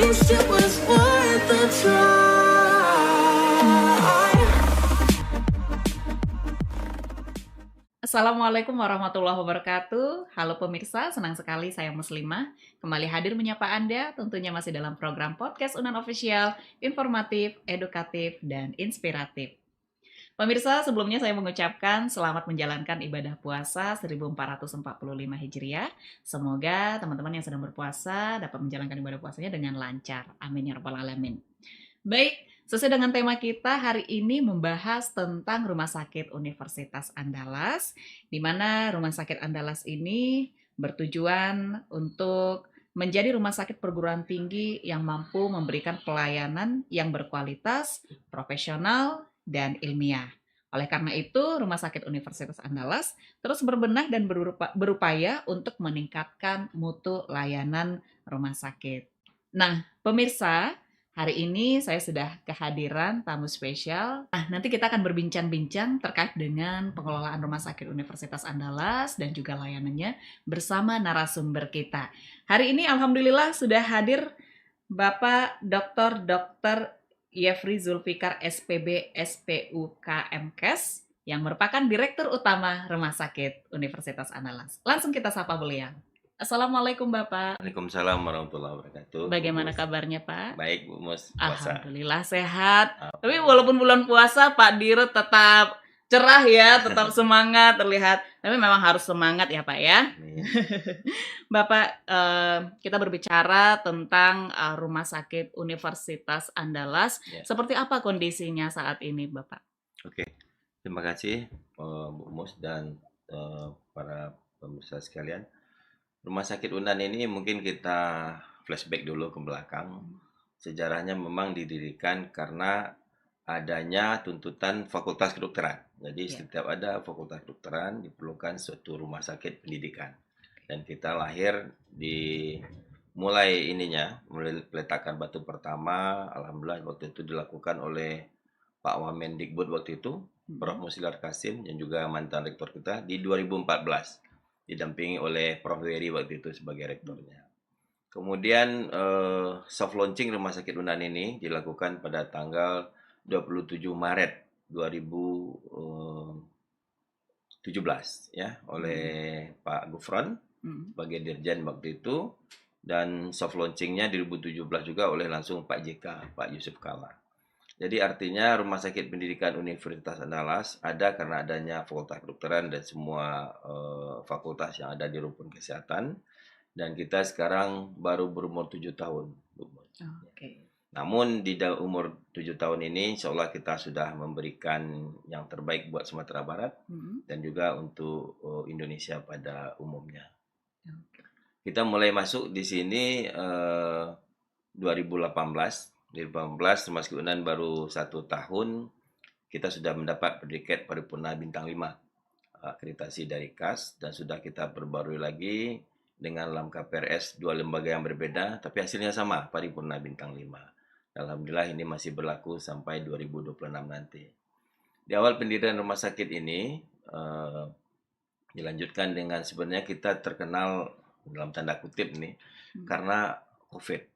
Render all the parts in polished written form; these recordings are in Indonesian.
least it was worth a try. Assalamualaikum warahmatullahi wabarakatuh. Halo pemirsa, senang sekali saya Muslimah kembali hadir menyapa Anda, tentunya masih dalam program podcast Unan Official, informatif, edukatif, dan inspiratif. Pemirsa, sebelumnya saya mengucapkan selamat menjalankan ibadah puasa 1445 Hijriah. Semoga teman-teman yang sedang berpuasa dapat menjalankan ibadah puasanya dengan lancar. Amin ya rabbal alamin. Baik, sesuai dengan tema kita hari ini membahas tentang Rumah Sakit Universitas Andalas, di mana Rumah Sakit Andalas ini bertujuan untuk menjadi rumah sakit perguruan tinggi yang mampu memberikan pelayanan yang berkualitas, profesional, dan ilmiah. Oleh karena itu, Rumah Sakit Universitas Andalas terus berbenah dan berupaya untuk meningkatkan mutu layanan rumah sakit. Nah, pemirsa, hari ini saya sudah kehadiran tamu spesial. Nah, nanti kita akan berbincang-bincang terkait dengan pengelolaan Rumah Sakit Universitas Andalas dan juga layanannya bersama narasumber kita. Hari ini alhamdulillah sudah hadir Bapak Dr. Yefri Zulfikar SPB SPU KMKes yang merupakan Direktur Utama Rumah Sakit Universitas Andalas. Langsung kita sapa beliau. Assalamualaikum Bapak. Waalaikumsalam warahmatullahi wabarakatuh. Bagaimana Bu Mus. kabarnya Pak? Baik Bu Mus, puasa. Alhamdulillah sehat. Alhamdulillah. Tapi walaupun bulan puasa Pak Dirut tetap cerah ya, tetap semangat terlihat. Tapi memang harus semangat ya Pak ya. Amin. Bapak, kita berbicara tentang Rumah Sakit Universitas Andalas. Ya. Seperti apa kondisinya saat ini Bapak? Oke, terima kasih Bu Mus dan para pemirsa sekalian. Rumah Sakit Unan ini mungkin kita flashback dulu ke belakang. Sejarahnya memang didirikan karena adanya tuntutan Fakultas Kedokteran. Jadi setiap ada Fakultas Kedokteran diperlukan suatu rumah sakit pendidikan. Dan kita lahir mulai peletakan batu pertama, alhamdulillah waktu itu dilakukan oleh Pak Wamendikbud waktu itu, Prof. Musilar Kasim yang juga mantan rektor kita di 2014. Didampingi oleh Prof. Wery waktu itu sebagai rektornya. Kemudian soft launching Rumah Sakit Unan ini dilakukan pada tanggal 27 Maret 2017 ya oleh Pak Gufron sebagai Dirjen waktu itu, dan soft launchingnya di 2017 juga oleh langsung Pak JK, Pak Yusuf Kalla. Jadi artinya Rumah Sakit Pendidikan Universitas Andalas ada karena adanya Fakultas Kedokteran dan semua fakultas yang ada di rumpun kesehatan. Dan kita sekarang baru berumur 7 tahun. Oke. Namun di umur 7 tahun ini insya Allah kita sudah memberikan yang terbaik buat Sumatera Barat dan juga untuk Indonesia pada umumnya. Kita mulai masuk di sini 2018. Di 2018, Rumah Sakit Unan baru 1 tahun, kita sudah mendapat predikat paripurna bintang 5, akreditasi dari KAS, dan sudah kita perbarui lagi dengan dalam KPRS 2 lembaga yang berbeda, tapi hasilnya sama, paripurna bintang 5. Alhamdulillah ini masih berlaku sampai 2026 nanti. Di awal pendirian rumah sakit ini, dilanjutkan dengan sebenarnya kita terkenal dalam tanda kutip nih, karena COVID.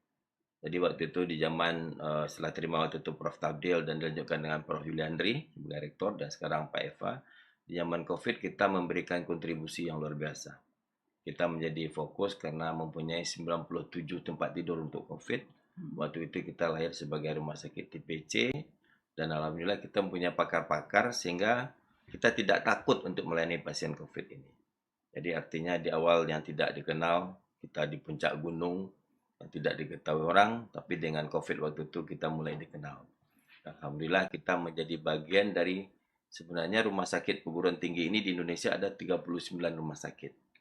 Jadi waktu itu di zaman setelah terima waktu itu Prof. Tabdil dan dilanjutkan dengan Prof. Yuliandri sebagai rektor dan sekarang Pak Eva. Di zaman COVID kita memberikan kontribusi yang luar biasa. Kita menjadi fokus karena mempunyai 97 tempat tidur untuk COVID. Waktu itu kita lahir sebagai rumah sakit TPC dan alhamdulillah kita mempunyai pakar-pakar sehingga kita tidak takut untuk melayani pasien COVID ini. Jadi artinya di awal yang tidak dikenal, kita di puncak gunung, yang tidak diketahui orang, tapi dengan COVID waktu itu kita mulai dikenal. Alhamdulillah kita menjadi bagian dari sebenarnya rumah sakit perguruan tinggi ini di Indonesia ada 39 rumah sakit.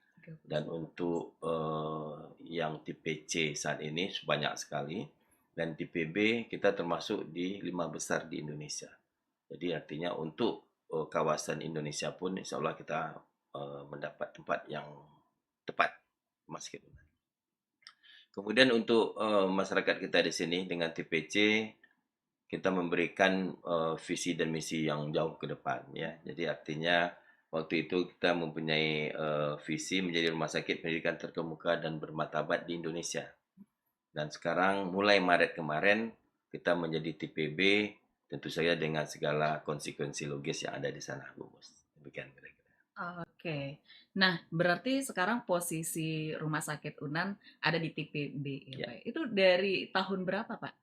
Dan untuk yang tipe C saat ini banyak sekali, dan tipe B kita termasuk di 5 besar di Indonesia. Jadi artinya untuk kawasan Indonesia pun insya Allah kita mendapat tempat yang tepat rumah sakit. Kemudian untuk masyarakat kita di sini dengan TPC, kita memberikan visi dan misi yang jauh ke depan ya. Jadi artinya waktu itu kita mempunyai visi menjadi rumah sakit pendidikan terkemuka dan bermartabat di Indonesia. Dan sekarang mulai Maret kemarin kita menjadi TPB, tentu saja dengan segala konsekuensi logis yang ada di sana, Bu Mus. Demikian kira-kira. Oke. Nah, berarti sekarang posisi Rumah Sakit Unan ada di TPB ya, Ya. Pak. Itu dari tahun berapa, Pak?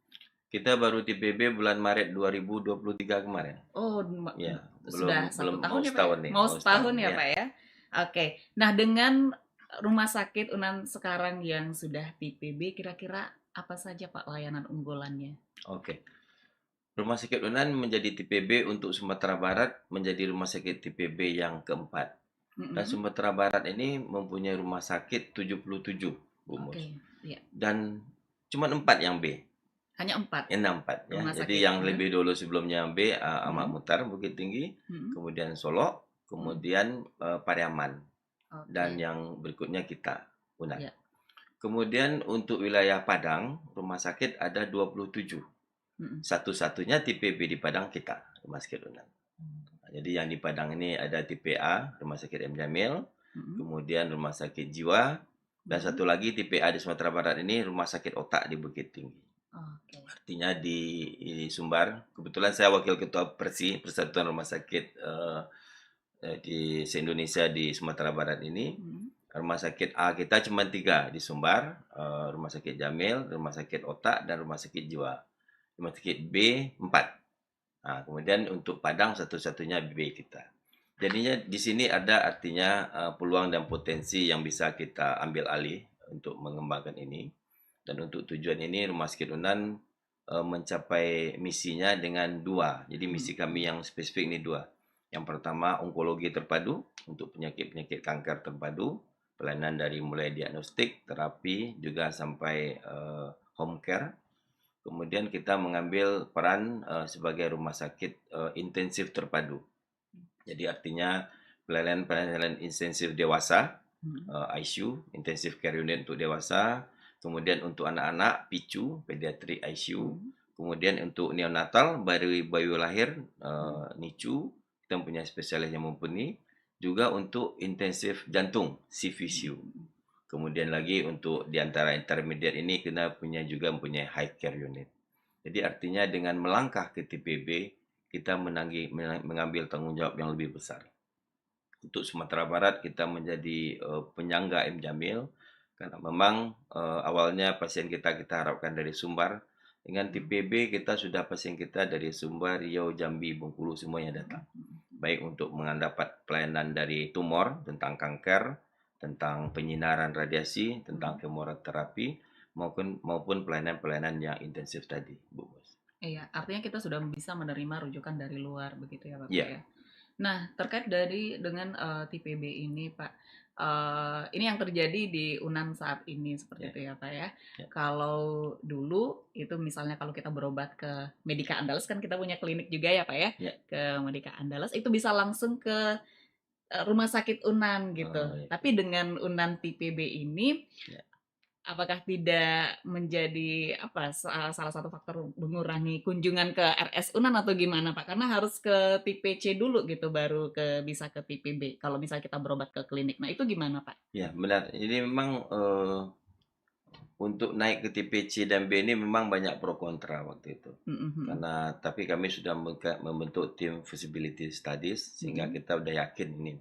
Kita baru TPB bulan Maret 2023 kemarin. Oh, Ya, sudah belum 1 tahun mau ya, Pak? setahun nih, Mau mau setahun setahun ya, ya. Pak ya? Oke. Nah, dengan Rumah Sakit Unan sekarang yang sudah TPB, kira-kira apa saja, Pak, layanan unggulannya? Oke. Rumah Sakit Unan menjadi TPB untuk Sumatera Barat, menjadi rumah sakit TPB yang keempat. Dan Mm-mm. Sumatera Barat ini mempunyai rumah sakit 77, Bu Mus. Oke, iya. Dan cuma 4 yang B. Hanya 4 4 ya. rumah Jadi sakit. yang lebih dulu sebelumnya B, Ahmad Mm-mm. Muhtar Bukit Tinggi, Mm-mm. kemudian Solok, kemudian Pariaman, dan Oke, yang berikutnya kita, Unan. ya. Kemudian untuk wilayah Padang, rumah sakit ada 27. Mm-mm. Satu-satunya TPB di Padang kita, Rumah Sakit Unan. Jadi yang di Padang ini ada TPA, Rumah Sakit M. Jamil, Mm-mm. kemudian Rumah Sakit Jiwa, dan Mm-mm. satu lagi TPA di Sumatera Barat ini Rumah Sakit Otak di Bukit Tinggi. Oke. Artinya di Sumbar, kebetulan saya Wakil Ketua Persi, Persatuan Rumah Sakit di se-Indonesia di Sumatera Barat ini. Mm-mm. Rumah sakit A kita cuma 3 di Sumbar, Rumah Sakit Jamil, Rumah Sakit Otak, dan Rumah Sakit Jiwa. Rumah Sakit B 4. Nah, kemudian untuk Padang satu-satunya B kita. Jadinya di sini ada artinya peluang dan potensi yang bisa kita ambil alih untuk mengembangkan ini. Dan untuk tujuan ini Rumah Sakit Unan mencapai misinya dengan 2. Jadi misi kami yang spesifik ini 2. Yang pertama onkologi terpadu untuk penyakit-penyakit kanker terpadu, pelayanan dari mulai diagnostik, terapi, juga sampai home care. Kemudian kita mengambil peran sebagai rumah sakit intensif terpadu. Jadi artinya pelayanan intensif dewasa, ICU, intensive care unit untuk dewasa, kemudian untuk anak-anak PICU, pediatric ICU, kemudian untuk neonatal, bayi lahir, NICU, kita mempunyai spesialis yang mumpuni, juga untuk intensif jantung, CVCU. Kemudian lagi untuk di antara intermediate ini kita juga mempunyai high care unit. Jadi artinya dengan melangkah ke TPB, kita mengambil tanggung jawab yang lebih besar. Untuk Sumatera Barat kita menjadi penyangga M. Jamil, karena memang awalnya pasien kita harapkan dari Sumbar. Dengan TPB kita sudah pasien kita dari Sumbar, Riau, Jambi, Bengkulu semuanya datang. Baik untuk mendapat pelayanan dari tumor, tentang kanker, tentang penyinaran radiasi, tentang kemoterapi, maupun pelayanan-pelayanan yang intensif tadi, Bu Bos. Iya, artinya kita sudah bisa menerima rujukan dari luar begitu ya, Bapak Iya. ya. Nah, terkait dengan TPB ini, Pak, ini yang terjadi di Unan saat ini seperti itu ya, Pak ya. Kalau dulu itu misalnya kalau kita berobat ke Medika Andalas, kan kita punya klinik juga ya, Pak ya. Ke Medika Andalas itu bisa langsung ke Rumah Sakit Unan gitu. Tapi dengan Unan TPB ini apakah tidak menjadi salah satu faktor mengurangi kunjungan ke RS Unan atau gimana, Pak? Karena harus ke tipe C dulu gitu baru bisa ke tipe B kalau misalnya kita berobat ke klinik. Nah, itu gimana, Pak? Ya, benar. Jadi memang untuk naik ke tipe C dan B ini memang banyak pro kontra waktu itu. Tapi kami sudah membentuk tim feasibility studies sehingga kita udah yakin ini.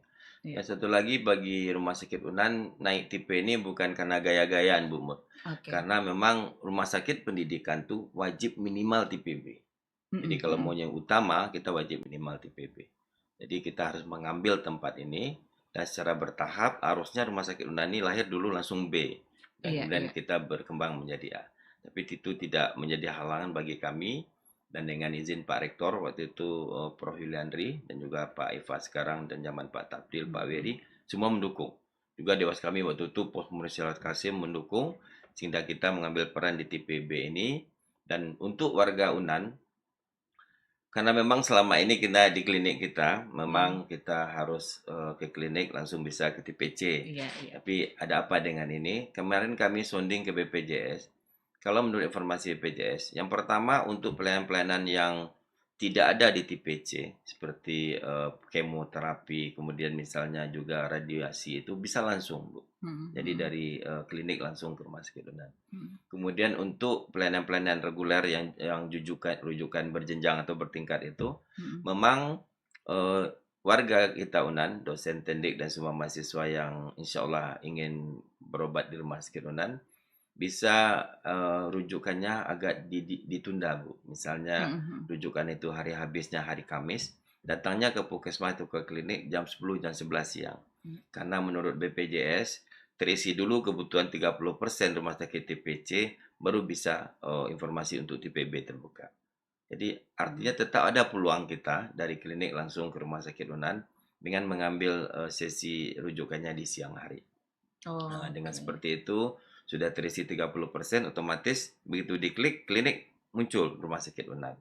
Yang satu lagi bagi Rumah Sakit Unan naik tipe ini bukan karena gaya-gayaan, Bu Mut. Karena memang rumah sakit pendidikan tuh wajib minimal tipe B. Jadi kalau mau yang utama kita wajib minimal tipe B. Jadi kita harus mengambil tempat ini dan secara bertahap harusnya Rumah Sakit Unan ini lahir dulu langsung B. Dan kemudian kita berkembang menjadi A. Tapi itu tidak menjadi halangan bagi kami. Dan dengan izin Pak Rektor waktu itu Prof. Yuliandri dan juga Pak Eva sekarang dan zaman Pak Tabdil, Pak Weri, semua mendukung. Juga Dewas kami waktu itu Prof. Mursyid Kasim mendukung sehingga kita mengambil peran di TPB ini. Dan untuk warga Unan, karena memang selama ini kita di klinik kita, memang kita harus ke klinik langsung bisa ke TPC. Tapi ada apa dengan ini? Kemarin kami sounding ke BPJS. Kalau menurut informasi BPJS, yang pertama untuk pelayanan-pelayanan yang tidak ada di TPC seperti kemoterapi, kemudian misalnya juga radiasi itu bisa langsung, Bu. Jadi dari klinik langsung ke rumah sakit Unan. Kemudian untuk pelayanan-pelayanan reguler yang rujukan berjenjang atau bertingkat itu, memang warga kita Unan, dosen tendik dan semua mahasiswa yang insya Allah ingin berobat di rumah sakit Unan, bisa rujukannya agak ditunda, Bu. Misalnya rujukan itu hari habisnya hari Kamis, datangnya ke puskesmas atau ke klinik jam 10 jam 11 siang. Karena menurut BPJS terisi dulu kebutuhan 30% rumah sakit TPC baru bisa informasi untuk TPB terbuka. Jadi artinya tetap ada peluang kita dari klinik langsung ke rumah sakit Unan dengan mengambil sesi rujukannya di siang hari. Nah, dengan seperti itu sudah terisi 30%, otomatis begitu diklik klinik muncul rumah sakit Unan.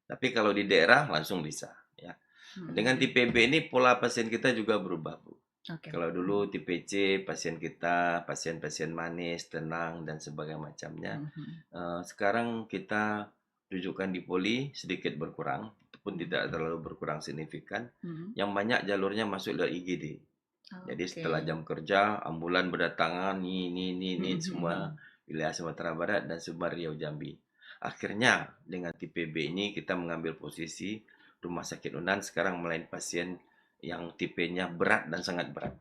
Tapi kalau di daerah langsung bisa ya. Dengan TPB ini pola pasien kita juga berubah, Bu. Kalau dulu TPC pasien kita pasien-pasien manis, tenang dan sebagainya macamnya. Sekarang kita rujukan di poli sedikit berkurang, pun tidak terlalu berkurang signifikan. Yang banyak jalurnya masuk dari IGD. Jadi setelah jam kerja, ambulan berdatangan, ini semua wilayah Sumatera Barat dan Sumbar Riau Jambi. Akhirnya dengan TPB ini kita mengambil posisi rumah sakit Unan sekarang melayani pasien yang tipenya berat dan sangat berat.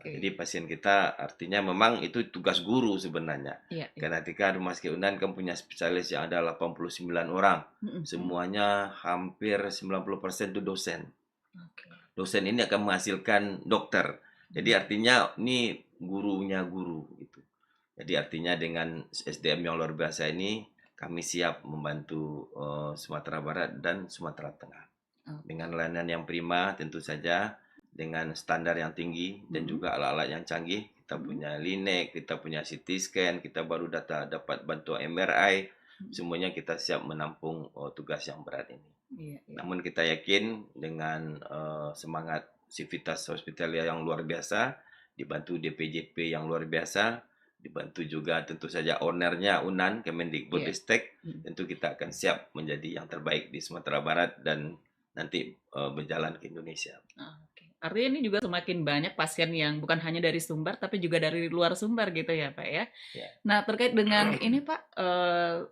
Jadi pasien kita artinya memang itu tugas guru sebenarnya. Karena ketika rumah sakit Unan kan punya spesialis yang ada 89 orang. Semuanya hampir 90% itu dosen. Dosen ini akan menghasilkan dokter. Jadi artinya ini gurunya guru gitu. Jadi artinya dengan SDM yang luar biasa ini kami siap membantu Sumatera Barat dan Sumatera Tengah. Dengan layanan yang prima tentu saja, dengan standar yang tinggi dan juga alat-alat yang canggih. Kita punya linek, kita punya CT scan, kita baru dapat bantuan MRI. Semuanya kita siap menampung tugas yang berat ini. Namun kita yakin dengan semangat sivitas hospitalia yang luar biasa, dibantu DPJP yang luar biasa, dibantu juga tentu saja ownernya Unan, Kemendikbudristek, tentu kita akan siap menjadi yang terbaik di Sumatera Barat dan nanti berjalan ke Indonesia. Artinya ini juga semakin banyak pasien yang bukan hanya dari Sumbar, tapi juga dari luar Sumbar gitu ya Pak ya. Nah terkait dengan ini Pak,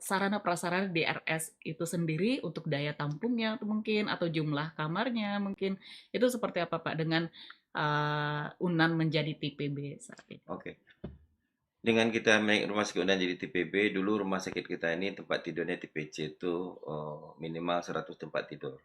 sarana prasarana di RS itu sendiri untuk daya tampungnya mungkin, atau jumlah kamarnya mungkin, itu seperti apa Pak dengan Unan menjadi TPB saat ini? Dengan kita naik rumah sakit Unan jadi TPB, dulu rumah sakit kita ini tempat tidurnya TPC itu minimal 100 tempat tidur.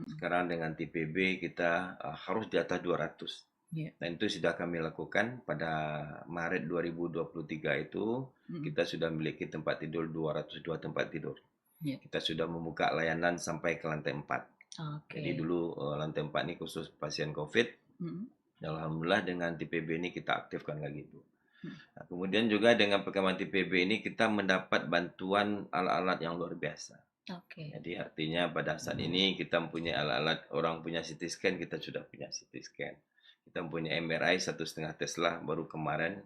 Sekarang dengan TPB kita harus di atas 200. Dan itu sudah kami lakukan pada Maret 2023 itu, kita sudah memiliki tempat tidur 202 tempat tidur. Kita sudah membuka layanan sampai ke lantai 4. Jadi dulu lantai 4 ini khusus pasien COVID. Alhamdulillah dengan TPB ini kita aktifkan lagi, Bu. Nah, kemudian juga dengan perkembangan TPB ini kita mendapat bantuan alat-alat yang luar biasa. Jadi artinya pada saat ini kita mempunyai alat-alat, orang punya CT scan, kita sudah punya CT scan. Kita mempunyai MRI 1,5 Tesla baru kemarin.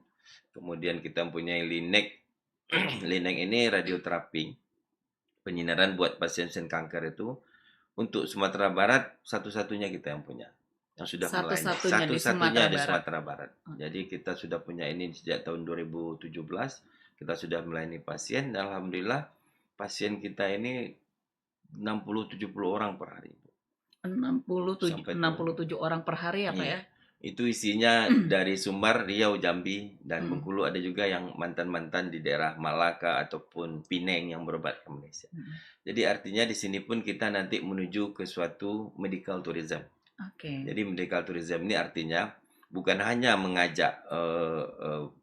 Kemudian kita mempunyai linek. Linek ini radioterapi, penyinaran buat pasien kanker itu. Untuk Sumatera Barat satu-satunya kita yang punya. Yang sudah melayani satu-satunya di Sumatera Barat. Jadi kita sudah punya ini sejak tahun 2017, kita sudah melayani pasien dan alhamdulillah pasien kita ini 60-70 orang per hari. 67 orang per hari ya Pak ya? Itu isinya dari Sumbar, Riau, Jambi dan Bengkulu, ada juga yang mantan-mantan di daerah Malaka ataupun Pineng yang berobat ke Malaysia. Jadi artinya di sini pun kita nanti menuju ke suatu medical tourism. Jadi medical tourism ini artinya bukan hanya mengajak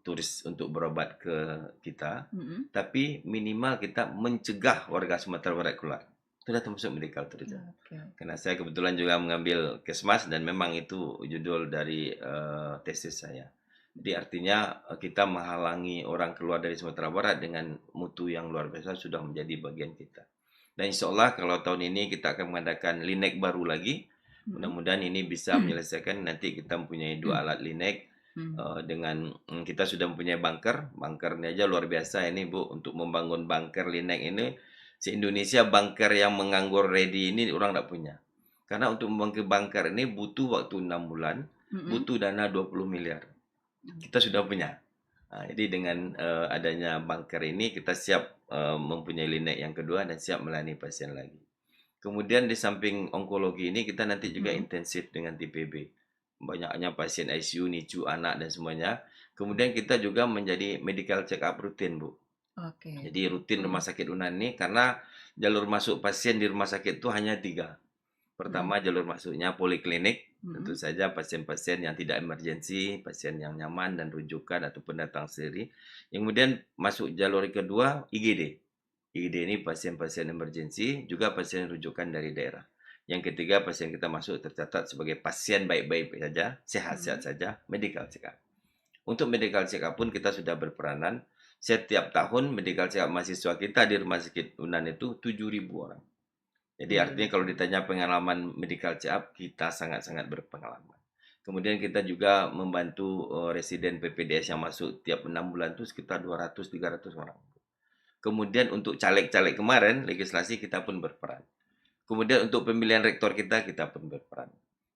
turis untuk berobat ke kita, tapi minimal kita mencegah warga Sumatera Barat keluar. Itu sudah termasuk medical tourism. Karena saya kebetulan juga mengambil Kesmas dan memang itu judul dari tesis saya. Jadi artinya kita menghalangi orang keluar dari Sumatera Barat dengan mutu yang luar biasa sudah menjadi bagian kita. Dan insya Allah kalau tahun ini kita akan mengadakan linek baru lagi. Mudah-mudahan ini bisa menyelesaikan, nanti kita mempunyai 2 alat linek dengan kita sudah mempunyai bunker ini aja luar biasa ini Bu, untuk membangun bunker linek ini Se-Indonesia bunker yang menganggur ready ini orang tak punya. Karena untuk membangun bunker ini butuh waktu 6 bulan, butuh dana 20 miliar. Kita sudah punya. Jadi dengan adanya bunker ini kita siap mempunyai linek yang kedua dan siap melayani pasien lagi. Kemudian di samping onkologi ini kita nanti juga intensif dengan TPB. Banyaknya pasien ICU, NICU, anak dan semuanya. Kemudian kita juga menjadi medical check up rutin, Bu. Oke. Jadi rutin rumah sakit UNAN ini karena jalur masuk pasien di rumah sakit itu hanya 3. Pertama jalur masuknya poliklinik, tentu saja pasien-pasien yang tidak emergensi, pasien yang nyaman dan rujukan ataupun datang sendiri. Kemudian masuk jalur kedua IGD. IGD ini pasien-pasien emergensi, juga pasien rujukan dari daerah. Yang ketiga pasien kita masuk tercatat sebagai pasien baik-baik saja, sehat-sehat saja, medical check up. Untuk medical check up pun kita sudah berperanan. Setiap tahun medical check up mahasiswa kita di rumah sakit UNAN itu 7.000 orang. Jadi artinya kalau ditanya pengalaman medical check up, kita sangat-sangat berpengalaman. Kemudian kita juga membantu residen PPDS yang masuk tiap 6 bulan itu sekitar 200-300 orang. Kemudian untuk caleg-caleg kemarin, legislasi kita pun berperan. Kemudian untuk pemilihan rektor kita pun berperan.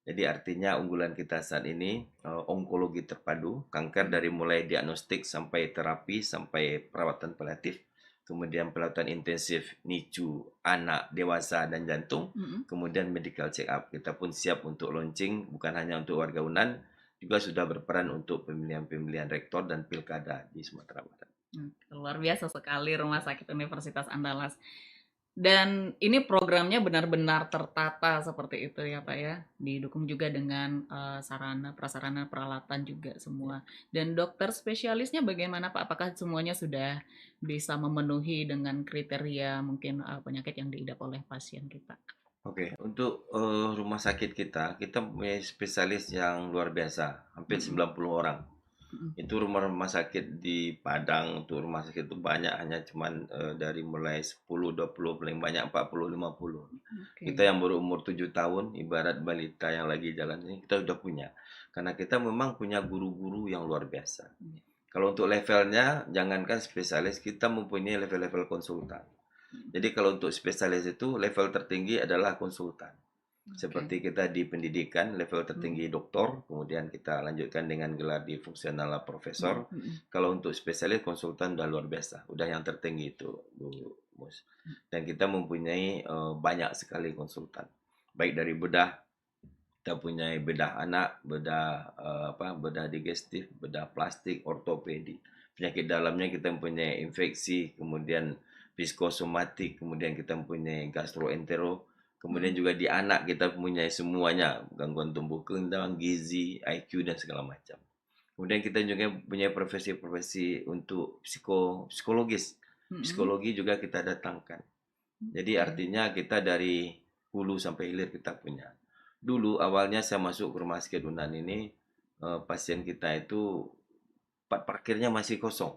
Jadi artinya unggulan kita saat ini onkologi terpadu, kanker dari mulai diagnostik sampai terapi, sampai perawatan paliatif, kemudian perawatan intensif, NICU, anak, dewasa, dan jantung, kemudian medical check up. Kita pun siap untuk launching, bukan hanya untuk warga UNAN, juga sudah berperan untuk pemilihan-pemilihan rektor dan pilkada di Sumatera Barat. Luar biasa sekali Rumah Sakit Universitas Andalas. Dan ini programnya benar-benar tertata seperti itu ya Pak ya. Didukung juga dengan sarana, prasarana, peralatan juga semua. Dan dokter spesialisnya bagaimana Pak? Apakah semuanya sudah bisa memenuhi dengan kriteria mungkin penyakit yang diidap oleh pasien kita? Oke, untuk rumah sakit kita punya spesialis yang luar biasa, hampir 90 orang. Itu rumah-rumah sakit di Padang, untuk rumah sakit itu banyak, hanya cuman dari mulai 10, 20, paling banyak 40, 50. Kita yang berumur 7 tahun, ibarat balita yang lagi jalan ini, kita sudah punya. Karena kita memang punya guru-guru yang luar biasa. Kalau untuk levelnya, jangankan spesialis, kita mempunyai level-level konsultan. Jadi kalau untuk spesialis itu, level tertinggi adalah konsultan. Seperti kita di pendidikan, level tertinggi doktor, kemudian kita lanjutkan dengan gelar di fungsional profesor. Kalau untuk spesialis konsultan udah luar biasa, udah yang tertinggi itu, Bu Mus. Dan kita mempunyai banyak sekali konsultan, baik dari bedah, kita punya bedah anak, bedah digestif, bedah plastik, ortopedi. Penyakit dalamnya kita mempunyai infeksi, kemudian psikosomatik, kemudian kita mempunyai gastroentero. Kemudian juga di anak kita punya semuanya, gangguan tumbuh kembang, gizi, IQ, dan segala macam. Kemudian kita juga punya profesi-profesi untuk psikologis. Psikologi juga kita datangkan. Jadi artinya kita dari hulu sampai hilir kita punya. Dulu awalnya saya masuk ke rumah sakit UNAN ini, pasien kita itu parkirnya masih kosong.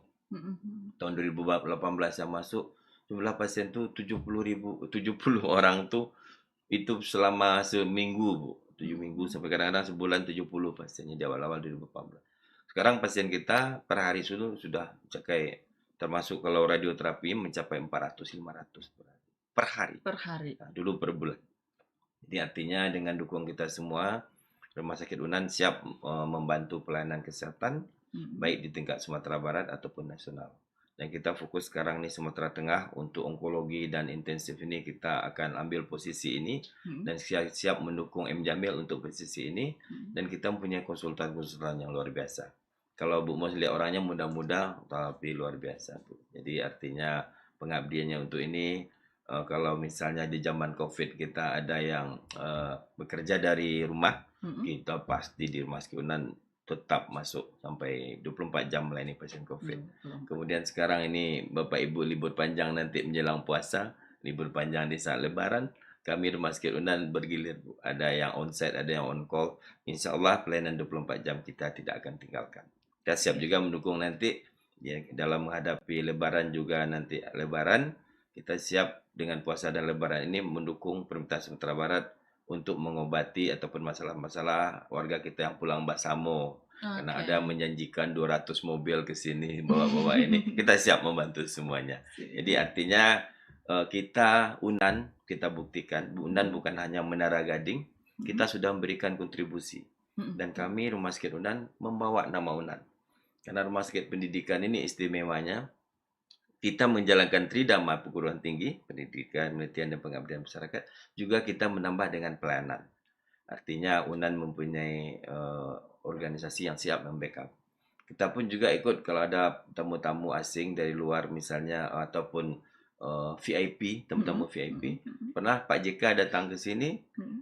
Tahun 2018 saya masuk, jumlah pasien tuh 70 orang tuh, itu selama seminggu, Bu. 7 minggu sampai kadang-kadang sebulan 70 pasiennya di awal-awal 2018. Sekarang pasien kita per hari sudah mencapai, termasuk kalau radioterapi mencapai 400-500 per hari. Per hari. Nah, dulu per bulan. Jadi artinya dengan dukung kita semua, Rumah Sakit UNAN siap membantu pelayanan kesehatan baik di tingkat Sumatera Barat ataupun nasional. Dan kita fokus sekarang nih Sumatera Tengah untuk onkologi dan intensif ini kita akan ambil posisi ini dan siap mendukung M Jamil untuk posisi ini dan kita mempunyai konsultan-konsultan yang luar biasa. Kalau Bu Mus lihat orangnya muda-muda tapi luar biasa, Bu. Jadi artinya pengabdiannya untuk ini kalau misalnya di zaman Covid kita ada yang bekerja dari rumah, kita pasti di Rumah Sakit UNAN tetap masuk sampai 24 jam melayani pasien COVID. Kemudian sekarang ini Bapak Ibu libur panjang nanti menjelang puasa, libur panjang di saat Lebaran, kami Rumah Sakit UNAN bergilir, Bu. Ada yang onsite, ada yang on call. Insya Allah pelayanan 24 jam kita tidak akan tinggalkan. Kita siap juga mendukung nanti ya, dalam menghadapi Lebaran juga nanti Lebaran, kita siap dengan puasa dan Lebaran ini mendukung pemerintah Sumatera Barat untuk mengobati ataupun masalah-masalah warga kita yang pulang Basamo. Karena ada menjanjikan 200 mobil ke sini bawa-bawa ini. Kita siap membantu semuanya. Jadi artinya kita kita buktikan Unan bukan hanya Menara Gading, kita sudah memberikan kontribusi. Dan kami Rumah Sakit Unan membawa nama Unan. Karena Rumah Sakit Pendidikan ini istimewanya, kita menjalankan tridharma perguruan tinggi, pendidikan, penelitian, dan pengabdian masyarakat, juga kita menambah dengan pelayanan. Artinya Unan mempunyai organisasi yang siap membackup. Kita pun juga ikut kalau ada tamu-tamu asing dari luar misalnya, ataupun VIP, tamu-tamu VIP. Pernah Pak JK datang ke sini,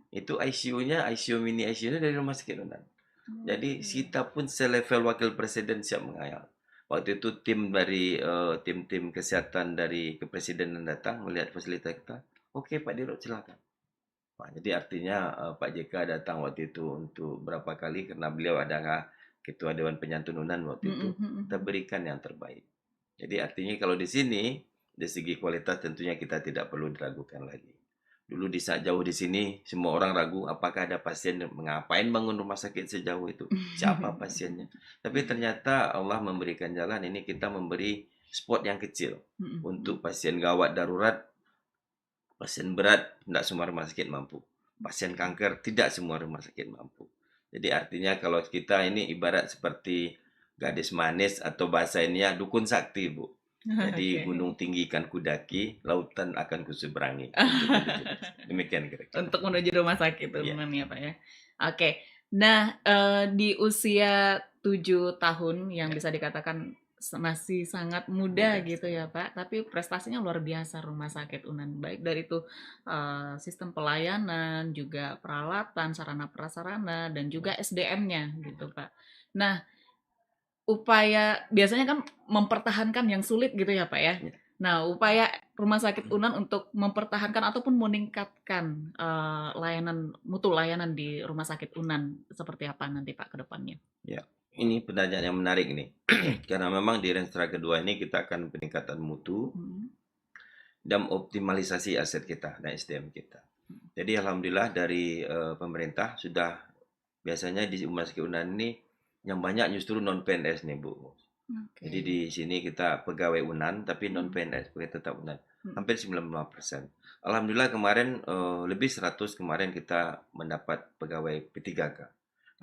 itu ICU-nya, ICU mini ICU-nya dari Rumah Sakit Unan. Jadi kita pun selevel wakil presiden siap mengayal. Waktu itu tim dari tim-tim kesehatan dari kepresidenan datang melihat fasilitas kita. Oke Pak Dirut, silakan. Nah, jadi artinya Pak JK datang waktu itu untuk berapa kali karena beliau adalah Ketua Dewan Penyantun Unan waktu itu. Kita berikan yang terbaik. Jadi artinya kalau di sini dari segi kualitas tentunya kita tidak perlu diragukan lagi. Dulu di saat jauh di sini semua orang ragu apakah ada pasien, mengapain bangun rumah sakit sejauh itu, siapa pasiennya. Tapi ternyata Allah memberikan jalan, ini kita memberi spot yang kecil untuk pasien gawat darurat, pasien berat, tidak semua rumah sakit mampu. Pasien kanker, tidak semua rumah sakit mampu. Jadi artinya kalau kita ini ibarat seperti gadis manis atau bahasa ini ya dukun sakti, Bu. Jadi gunung tinggi kan kudaki, lautan akan kuseberangi. Demikian kira-kira. Untuk menuju rumah sakit Iya. ya Pak ya. Oke. Nah, di usia 7 tahun yang bisa dikatakan masih sangat muda gitu ya Pak, tapi prestasinya luar biasa Rumah Sakit Unan, baik dari itu sistem pelayanan, juga peralatan, sarana prasarana, dan juga SDM-nya gitu Pak. Nah, upaya biasanya kan mempertahankan yang sulit gitu ya Pak ya. Nah, upaya Rumah Sakit Unan untuk mempertahankan ataupun meningkatkan mutu layanan di Rumah Sakit Unan seperti apa nanti Pak ke depannya? Ya, ini pertanyaan yang menarik nih. Karena memang di Renstra kedua ini kita akan peningkatan mutu dan optimalisasi aset kita dan SDM kita. Jadi alhamdulillah dari pemerintah sudah biasanya di Rumah Sakit Unan ini yang banyak justru non PNS nih Bu. Jadi di sini kita pegawai Unan tapi non PNS, pegawai tetap Unan. Hampir 95%. Alhamdulillah kemarin lebih 100 kemarin kita mendapat pegawai P3K.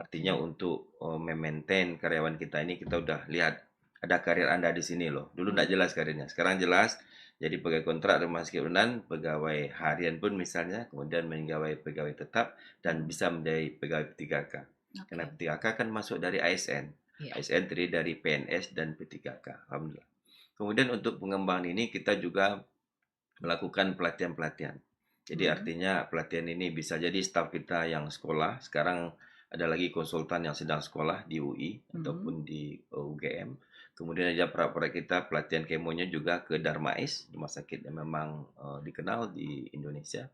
Artinya untuk memaintain karyawan kita ini kita udah lihat ada karir Anda di sini loh. Dulu tidak jelas karirnya, sekarang jelas. Jadi pegawai kontrak Rumah Sakit Unan, pegawai harian pun misalnya, kemudian pegawai tetap dan bisa menjadi pegawai P3K. Karena P3K kan masuk dari ASN. ASN terdiri dari PNS dan P3K. Alhamdulillah. Kemudian untuk pengembangan ini kita juga melakukan pelatihan-pelatihan. Jadi artinya pelatihan ini bisa jadi staf kita yang sekolah. Sekarang ada lagi konsultan yang sedang sekolah di UI ataupun di UGM. Kemudian ada proyek kita pelatihan kemonya juga ke Darmais, rumah sakit yang memang dikenal di Indonesia.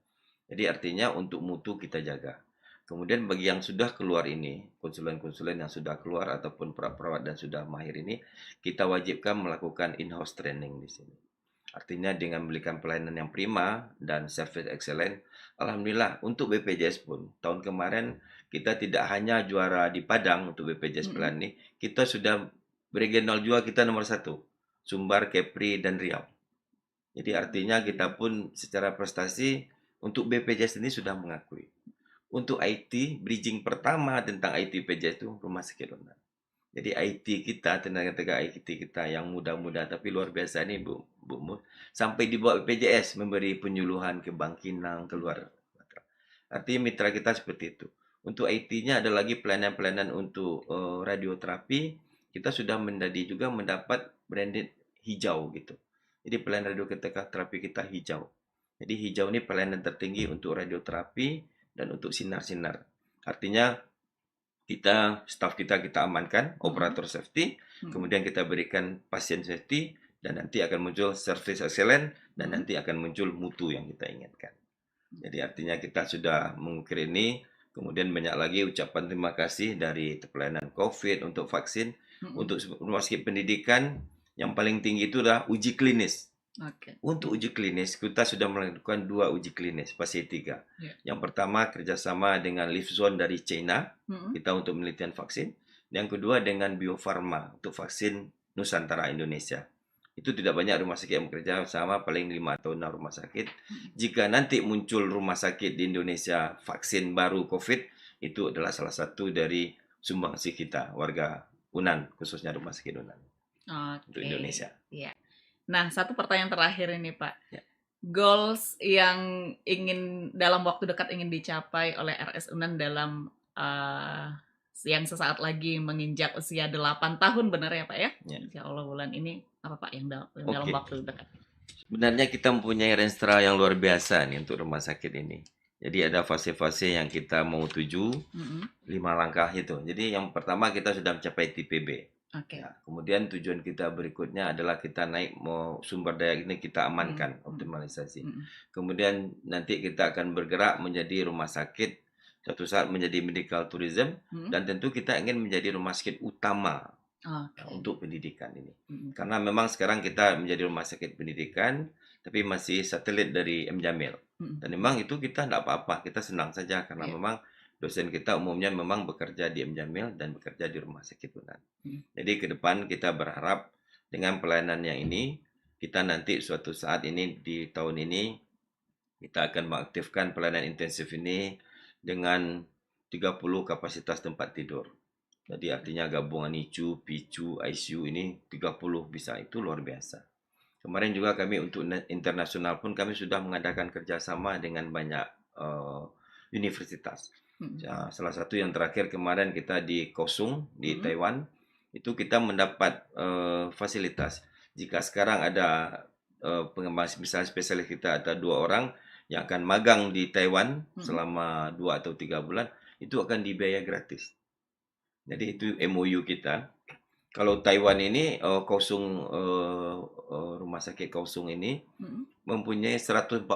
Jadi artinya untuk mutu kita jaga. Kemudian bagi yang sudah keluar ini, konsulen-konsulen yang sudah keluar ataupun perawat-perawat dan sudah mahir ini, kita wajibkan melakukan in-house training di sini. Artinya dengan memberikan pelayanan yang prima dan service excellent, alhamdulillah untuk BPJS pun tahun kemarin kita tidak hanya juara di Padang untuk BPJS pelayanan ini, kita sudah regional juga kita nomor 1, Sumbar, Kepri, dan Riau. Jadi artinya kita pun secara prestasi untuk BPJS ini sudah mengakui. Untuk IT, bridging pertama tentang IT BPJS itu Rumah Sakit Unan. Jadi IT kita, tenaga IT kita yang muda-muda tapi luar biasa ini Bu Mu, sampai dibawa BPJS memberi penyuluhan ke Bangkinang, keluar. Artinya mitra kita seperti itu. Untuk IT-nya ada lagi pelayanan-pelayanan untuk radioterapi, kita sudah juga mendapat branded hijau gitu. Jadi pelayanan radioterapi kita hijau. Jadi hijau ini pelayanan tertinggi untuk radioterapi dan untuk sinar-sinar. Artinya staf kita amankan, operator safety, kemudian kita berikan pasien safety, dan nanti akan muncul service excellent, dan nanti akan muncul mutu yang kita inginkan. Jadi artinya kita sudah mengukir ini, kemudian banyak lagi ucapan terima kasih dari pelayanan COVID untuk vaksin, untuk rumah sakit pendidikan, yang paling tinggi itu adalah uji klinis. Untuk uji klinis, kita sudah melakukan 2 uji klinis, fase 3. Yang pertama kerjasama dengan Livzone dari China, kita untuk penelitian vaksin. Yang kedua dengan Bio Farma untuk vaksin Nusantara Indonesia. Itu tidak banyak rumah sakit yang bekerja sama, paling 5 atau 6 rumah sakit. Jika nanti muncul rumah sakit di Indonesia vaksin baru COVID, itu adalah salah satu dari sumbangsi kita warga Unan, khususnya rumah sakit Unan untuk Oke. Indonesia. Iya. Nah, satu pertanyaan terakhir ini, Pak. Ya. Goals yang ingin dalam waktu dekat ingin dicapai oleh RS Unan dalam yang sesaat lagi menginjak usia 8 tahun, benar ya Pak ya? Ya. Insya Allah bulan ini apa Pak yang dalam Oke. waktu dekat? Sebenarnya kita mempunyai renstra yang luar biasa nih untuk rumah sakit ini. Jadi ada fase-fase yang kita mau tuju, 5 langkah itu. Jadi yang pertama kita sudah mencapai TPB. Oke. Ya, kemudian tujuan kita berikutnya adalah kita naik mau sumber daya ini kita amankan, optimalisasi. Kemudian nanti kita akan bergerak menjadi rumah sakit, suatu saat menjadi medical tourism, dan tentu kita ingin menjadi rumah sakit utama untuk pendidikan ini. Karena memang sekarang kita menjadi rumah sakit pendidikan, tapi masih satelit dari M. Jamil. Dan memang itu kita tidak apa-apa, kita senang saja karena memang dosen kita umumnya memang bekerja di M. Jamil dan bekerja di rumah sakit Unan. Jadi ke depan kita berharap dengan pelayanan yang ini, kita nanti suatu saat ini di tahun ini, kita akan mengaktifkan pelayanan intensif ini dengan 30 kapasitas tempat tidur. Jadi artinya gabungan ICU, PICU, ICU ini 30 bisa, itu luar biasa. Kemarin juga kami untuk internasional pun kami sudah mengadakan kerjasama dengan banyak universitas. Ya, salah satu yang terakhir kemarin kita di Kaohsiung di Taiwan, itu kita mendapat fasilitas. Jika sekarang ada pengembang misalnya spesialis kita ada 2 orang yang akan magang di Taiwan selama 2 atau 3 bulan, itu akan dibiaya gratis. Jadi itu MOU kita. Kalau Taiwan ini Kaohsiung rumah sakit Kaohsiung ini mempunyai 140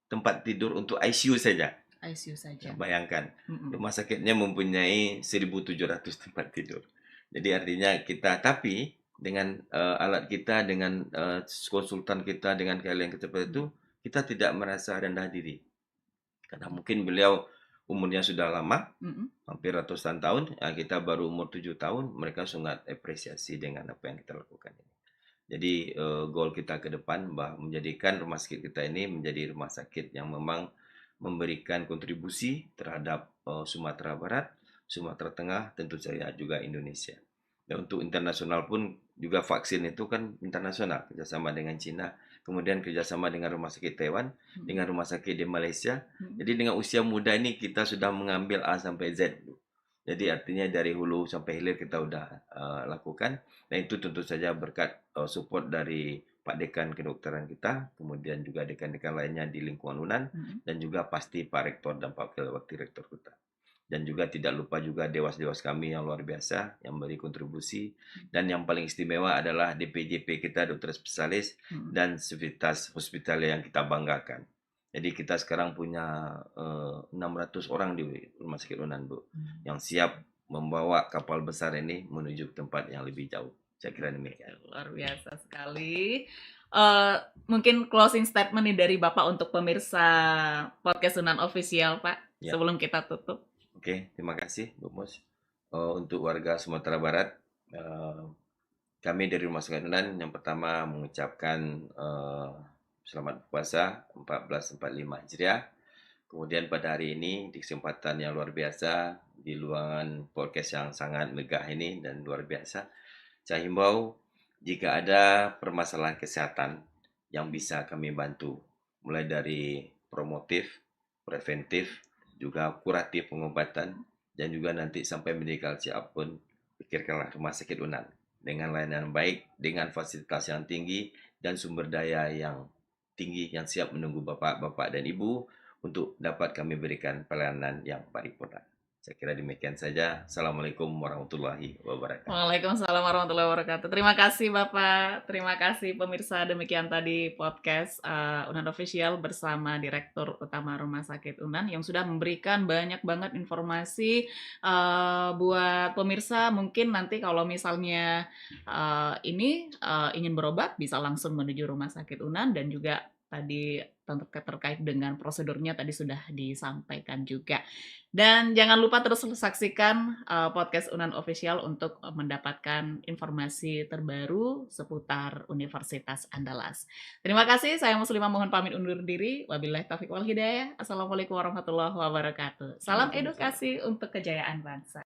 tempat tidur untuk ICU saja. ICU saja. Bayangkan, rumah sakitnya mempunyai 1.700 tempat tidur. Jadi artinya kita, tapi dengan alat kita, dengan konsultan kita, dengan kalian seperti itu, kita tidak merasa rendah diri. Karena mungkin beliau umurnya sudah lama, hampir ratusan tahun, kita baru umur 7 tahun, mereka sangat apresiasi dengan apa yang kita lakukan ini. Jadi goal kita ke depan bahwa menjadikan rumah sakit kita ini menjadi rumah sakit yang memang memberikan kontribusi terhadap Sumatera Barat, Sumatera Tengah, tentu saja juga Indonesia. Dan untuk internasional pun juga vaksin itu kan internasional, kerjasama dengan Cina, kemudian kerjasama dengan rumah sakit Taiwan, dengan rumah sakit di Malaysia. Jadi dengan usia muda ini kita sudah mengambil A sampai Z. Jadi artinya dari hulu sampai hilir kita sudah lakukan. Dan itu tentu saja berkat support dari Pak Dekan kedokteran kita, kemudian juga dekan-dekan lainnya di lingkungan Unan, dan juga pasti Pak Rektor dan Pak Wakil Rektor kita. Dan juga tidak lupa juga dewas-dewas kami yang luar biasa, yang beri kontribusi. Dan yang paling istimewa adalah DPJP kita, dokter spesialis, dan sivitas hospital yang kita banggakan. Jadi kita sekarang punya 600 orang di Rumah Sakit Unan, Bu, yang siap membawa kapal besar ini menuju ke tempat yang lebih jauh. Saya kira demikian. Luar biasa sekali. Mungkin closing statement nih dari Bapak untuk pemirsa podcast Unan Official, Pak, sebelum kita tutup. Oke, terima kasih, Bu Mus. Untuk warga Sumatera Barat, kami dari Rumah Sakit Unan yang pertama mengucapkan selamat puasa 1445 Hijriah. Kemudian pada hari ini di kesempatan yang luar biasa di ruangan podcast yang sangat megah ini dan luar biasa, saya himbau jika ada permasalahan kesehatan yang bisa kami bantu, mulai dari promotif, preventif, juga kuratif pengobatan, dan juga nanti sampai medical check-up pun, pikirkanlah Rumah Sakit Unan dengan layanan baik, dengan fasilitas yang tinggi, dan sumber daya yang tinggi yang siap menunggu Bapak-Bapak dan Ibu untuk dapat kami berikan pelayanan yang paripurna. Saya kira demikian saja. Assalamualaikum warahmatullahi wabarakatuh. Waalaikumsalam warahmatullahi wabarakatuh. Terima kasih Bapak, terima kasih pemirsa. Demikian tadi podcast Unan Official bersama Direktur Utama Rumah Sakit Unan yang sudah memberikan banyak banget informasi buat pemirsa. Mungkin nanti kalau misalnya ingin berobat bisa langsung menuju Rumah Sakit Unan dan juga tadi terkait dengan prosedurnya tadi sudah disampaikan juga. Dan jangan lupa terus saksikan podcast Unan Official untuk mendapatkan informasi terbaru seputar Universitas Andalas. Terima kasih, saya Muslimah mohon pamit undur diri. Wabillahi taufiq wal hidayah. Assalamualaikum warahmatullahi wabarakatuh. Salam Waalaikumsalam. edukasi untuk kejayaan bangsa.